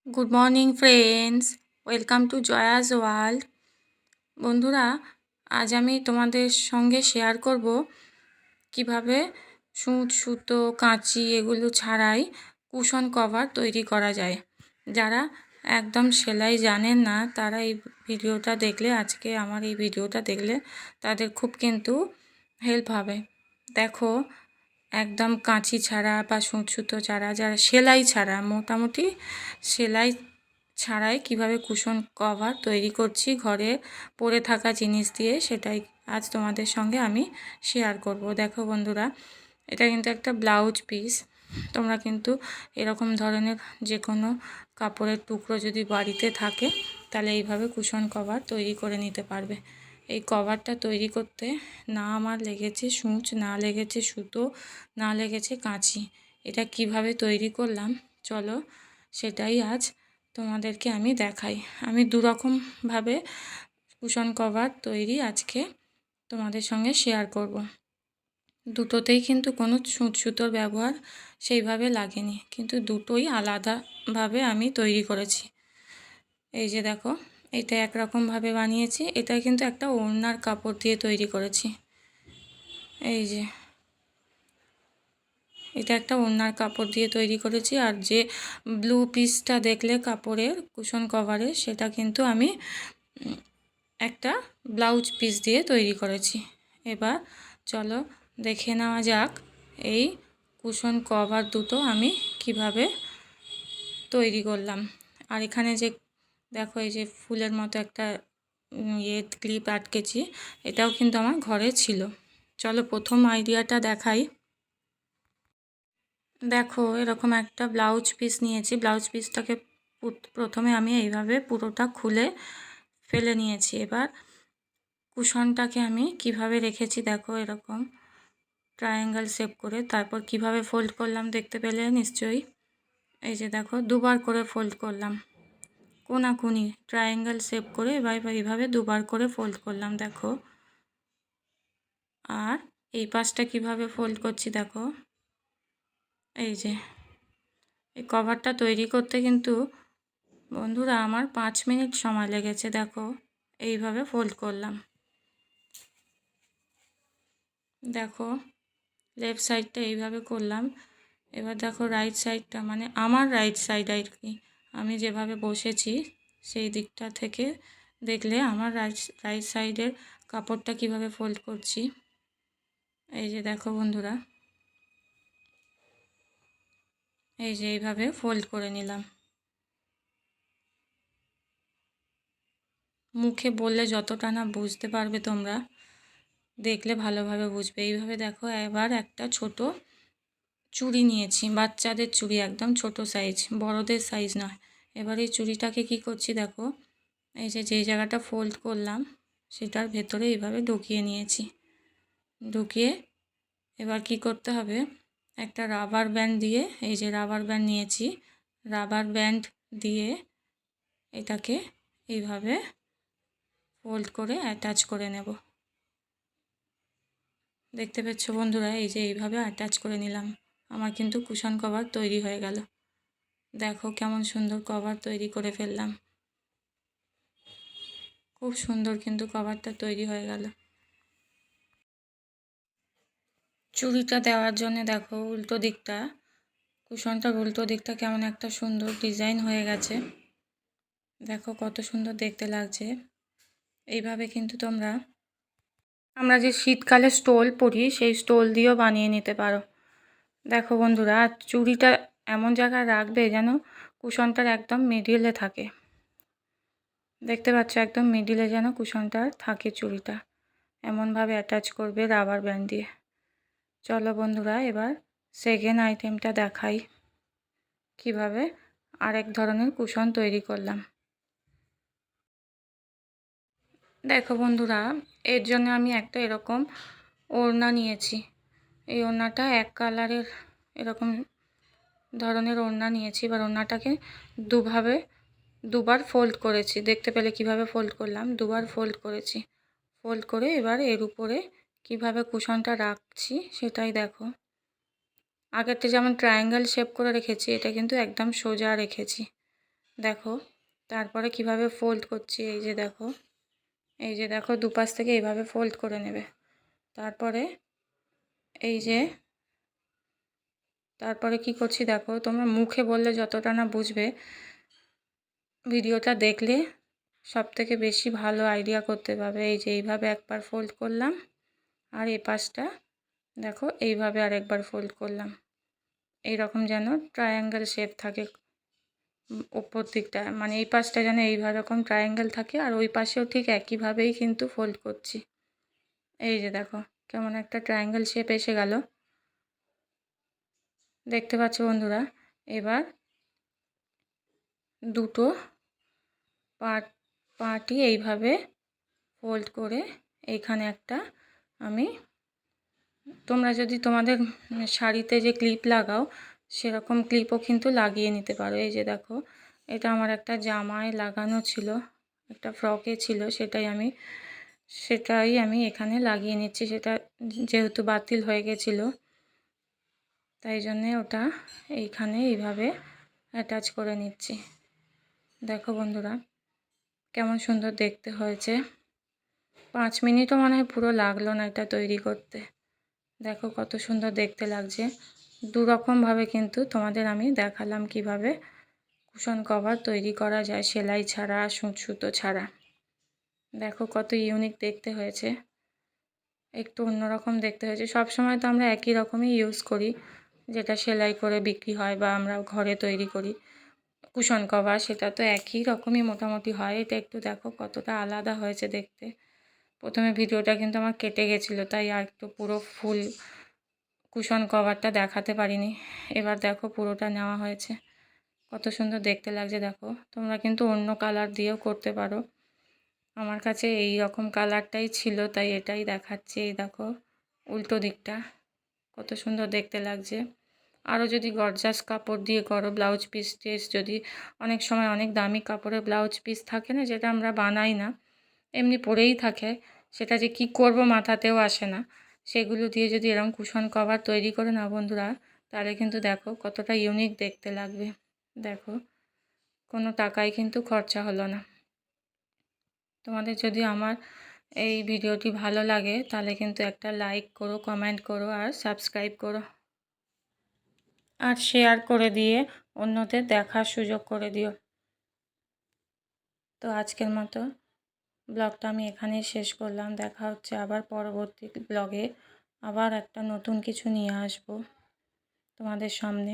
Good morning friends, welcome to জয়াস world. বন্ধুরা, আজ আমি তোমাদের সঙ্গে শেয়ার করব কিভাবে সূচ, সুতো, কাঁচি এগুলো ছাড়াই কুশন কভার তৈরি করা যায়। যারা একদম সেলাই জানেন না তারা এই ভিডিওটা দেখলে, আজকে আমার এই ভিডিওটা দেখলে তাদের খুব কিন্তু হেল্প হবে। দেখো, একদম কাঁচি ছাড়া বা সূচ সুতো ছাড়া, যারা সেলাই ছাড়া, মোটামুটি সেলাই ছাড়াই কিভাবে কুশন কভার তৈরি করছি ঘরে পড়ে থাকা জিনিস দিয়ে, সেটাই আজ তোমাদের সঙ্গে আমি শেয়ার করব। দেখো বন্ধুরা, এটা কিন্তু একটা ব্লাউজ পিস। তোমরা কিন্তু এরকম ধরনের যে কোনো কাপড়ের টুকরো যদি বাড়িতে থাকে তাহলে এইভাবে কুশন কভার তৈরি করে নিতে পারবে। এই কভারটা তৈরি করতে না আমার লেগেছে সূচ, না লেগেছে সুতো, না লেগেছে কাঁচি। এটা কিভাবে তৈরি করলাম চলো সেটাই আজ তোমাদেরকে আমি দেখাই। আমি দুরকমভাবে কুশন কভার তৈরি আজকে তোমাদের সঙ্গে শেয়ার করব। দুটোতেই কিন্তু কোনো সূচ সুতোর ব্যবহার সেইভাবে লাগেনি, কিন্তু দুটোই আলাদাভাবে আমি তৈরি করেছি। এই যে দেখো, এটা একরকমভাবে বানিয়েছি, এটা কিন্তু একটা ওড়নার কাপড় দিয়ে তৈরি করেছি। এই যে এটা একটা ওড়নার কাপড় দিয়ে তৈরি করেছি, আর যে ব্লু পিসটা দেখলে কাপড়ের কুশন কভারে, সেটা কিন্তু আমি একটা ব্লাউজ পিস দিয়ে তৈরি করেছি। এবার চলো দেখে নেওয়া যাক এই কুশন কভার দুটো আমি কিভাবে তৈরি করলাম। আর এখানে যে দেখো, এই যে ফুলের মতো একটা ক্লিপ আটকেছি, এটাও কিন্তু আমার ঘরে ছিল। চলো প্রথম আইডিয়াটা দেখাই। দেখো, এরকম একটা ব্লাউজ পিস নিয়েছি। ব্লাউজ পিসটাকে প্রথমে আমি এইভাবে পুরোটা খুলে ফেলে নিয়েছি। এবার কুশনটাকে আমি কিভাবে রেখেছি দেখো, এরকম ট্রায়াঙ্গেল শেপ করে। তারপর কিভাবে ফোল্ড করলাম দেখতে পেলে নিশ্চয়ই। এই যে দেখো, দুবার করে ফোল্ড করলাম, কোনাকুনি ট্রায়াঙ্গেল শেপ করে এবার এইভাবে দুবার করে ফোল্ড করলাম দেখো। আর এই পাশটা কিভাবে ফোল্ড করছি দেখো। এই যে এই কভারটা তৈরি করতে কিন্তু বন্ধুরা আমার 5 মিনিট সময় লেগেছে। দেখো, এইভাবে ফোল্ড করলাম। দেখো, লেফট সাইডটা এইভাবে করলাম। এবার দেখো রাইট সাইডটা, মানে আমার রাইট সাইড আর কি, আমি যেভাবে বসেছি সেই দিকটা থেকে দেখলে আমার রাইট সাইডের কাপড়টা কিভাবে ফোল্ড করছি। এই যে দেখো বন্ধুরা, এই যে এইভাবে ফোল্ড করে নিলাম। মুখে বললে যতটা না বুঝতে পারবে তোমরা, দেখলে ভালোভাবে বুঝবে। এইভাবে দেখো, এবার একটা ছোট চুড়ি নিয়েছি, বাচ্চাদের চুড়ি, একদম ছোট সাইজ, বড়দের সাইজ নয়। এবার এই চুড়িটাকে কি করছি দেখো, এই যে যেই জায়গাটা ফোল্ড করলাম সেটার ভেতরে এইভাবে ঢুকিয়ে নিয়েছি। ঢুকিয়ে এবার কি করতে হবে, একটা রাবার ব্যান্ড দিয়ে, এই যে রাবার ব্যান্ড নিয়েছি, রাবার ব্যান্ড দিয়ে এটাকে এইভাবে ফোল্ড করে অ্যাটাচ করে নেব। দেখতে পাচ্ছ বন্ধুরা, এই যে এইভাবে অ্যাটাচ করে নিলাম। আমার কিন্তু কুশন কভার তৈরি হয়ে গেল। দেখো কেমন সুন্দর কভার তৈরি করে ফেললাম। খুব সুন্দর কিন্তু কভারটা তৈরি হয়ে গেল। চুড়িটা দেওয়ার জন্য দেখো উল্টো দিকটা, কুশনটার উল্টো দিকটা কেমন একটা সুন্দর ডিজাইন হয়ে গেছে। দেখো কত সুন্দর দেখতে লাগছে। এইভাবে কিন্তু তোমরা, আমরা যে শীতকালে স্টোল পরি সেই স্টোল দিয়েও বানিয়ে নিতে পারো। দেখো বন্ধুরা, চুড়িটা এমন জায়গায় রাখবে যেন কুশনটার একদম মিডিলে থাকে। দেখতে পাচ্ছ, একদম মিডিলে যেন কুশনটার থাকে চুড়িটা, এমনভাবে অ্যাটাচ করবে রাবার ব্যান্ড দিয়ে। চলো বন্ধুরা, এবার সেকেন্ড আইটেমটা দেখাই কিভাবে আরেক ধরনের কুশন তৈরি করলাম। দেখো বন্ধুরা, এর জন্য আমি একটা এরকম ওড়না নিয়েছি। এই ওড়নাটা এক কালারের এরকম ধরনের ওড়না নিয়েছি। এবার ওড়নাটাকে দুবার ফোল্ড করেছি। দেখতে পেলে কিভাবে ফোল্ড করলাম, দুবার ফোল্ড করেছি। ফোল্ড করে এবার এর উপরে কিভাবে কুশনটা রাখছি সেটাই দেখো। আগেরটা যেমন ট্রায়াঙ্গেল শেপ করে রেখেছি, এটা কিন্তু একদম সোজা রেখেছি। দেখো তারপরে কিভাবে ফোল্ড করছি, এই যে দেখো দুপাশ থেকে এইভাবে ফোল্ড করে নেবে। তারপরে কি করছি দেখো, তোমরা মুখে বললে যতটা না বুঝবে, ভিডিওটা দেখলে সব থেকে বেশি ভালো আইডিয়া করতে পারবে। এই যে এইভাবে একবার ফোল্ড করলাম, আর এই পাশটা দেখো এইভাবে আরেকবার ফোল্ড করলাম। এইরকম যেন ট্রায়াঙ্গেল শেপ থাকে ওপর দিকটা, মানে এই পাশটা যেন এইভাবে রকম ট্রায়াঙ্গেল থাকে, আর ওই পাশেও ঠিক একইভাবেই কিন্তু ফোল্ড করছি। এই যে দেখো কেমন একটা ট্রায়াঙ্গেল শেপ এসে গেল, দেখতে পাচ্ছ বন্ধুরা। এবার দুটো পার্টই এইভাবে ফোল্ড করে এইখানে একটা আমি, তোমরা যদি তোমাদের শাড়িতে যে ক্লিপ লাগাও সেরকম ক্লিপও কিন্তু লাগিয়ে নিতে পারো। এই যে দেখো এটা আমার একটা জামায় লাগানো ছিল, একটা ফ্রকে ছিল, সেটাই আমি এখানে লাগিয়ে নিচ্ছি। সেটা যেহেতু বাতিল হয়ে গেছিলো তাই জন্যে ওটা এইখানে এইভাবে অ্যাটাচ করে নিচ্ছি। দেখো বন্ধুরা কেমন সুন্দর দেখতে হয়েছে। 5 মিনিটও মনে হয় পুরো লাগলো না এটা তৈরি করতে। দেখো কত সুন্দর দেখতে লাগছে। দুরকমভাবে কিন্তু তোমাদের আমি দেখালাম কিভাবে কুশন কভার তৈরি করা যায় সেলাই ছাড়া, সুতো ছাড়া। দেখো কত ইউনিক দেখতে হয়েছে, একটু অন্যরকম দেখতে হয়েছে। সব সময় তো আমরা একই রকমই ইউজ করি, যেটা সেলাই করে বিক্রি হয় বা আমরা ঘরে তৈরি করি কুশন কভার, সেটা তো একই রকমই মোটামুটি হয়। এটা একটু দেখো কতটা আলাদা হয়েছে দেখতে। প্রথমে ভিডিওটা কিন্তু আমার কেটে গেছিলো, তাই আর একটু পুরো ফুল কুশন কভারটা দেখাতে পারিনি। এবার দেখো পুরোটা নেওয়া হয়েছে, কত সুন্দর দেখতে লাগছে। দেখো তোমরা কিন্তু অন্য কালার দিয়েও করতে পারো, আমার কাছে এই রকম কালারটাই ছিল তাই এটাই দেখাচ্ছি। এই দেখো উল্টো দিকটা কত সুন্দর দেখতে লাগছে। আরও যদি গর্জাস কাপড় দিয়ে করো, ব্লাউজ পিস টেস যদি অনেক সময় অনেক দামি কাপড়ের ব্লাউজ পিস থাকে না, যেটা আমরা বানাই না, এমনি পরেই থাকে, সেটা যে কি করব মাথাতেও আসে না, সেগুলো দিয়ে যদি এরকম কুশন কভার তৈরি করে না বন্ধুরা, তাহলে কিন্তু দেখো কতটা ইউনিক দেখতে লাগবে। দেখো কোনো টাকাই কিন্তু খরচা হলো না। তোমাদের যদি আমার এই ভিডিওটি ভালো লাগে তাহলে কিন্তু একটা লাইক করো, কমেন্ট করো, আর সাবস্ক্রাইব করো, আর শেয়ার করে দিয়ে অন্যদের দেখার সুযোগ করে দিও। তো আজকের মতো ব্লগটা আমি এখানেই শেষ করলাম। দেখা হচ্ছে আবার পরবর্তী ব্লগে, আবার একটা নতুন কিছু নিয়ে আসবো তোমাদের সামনে।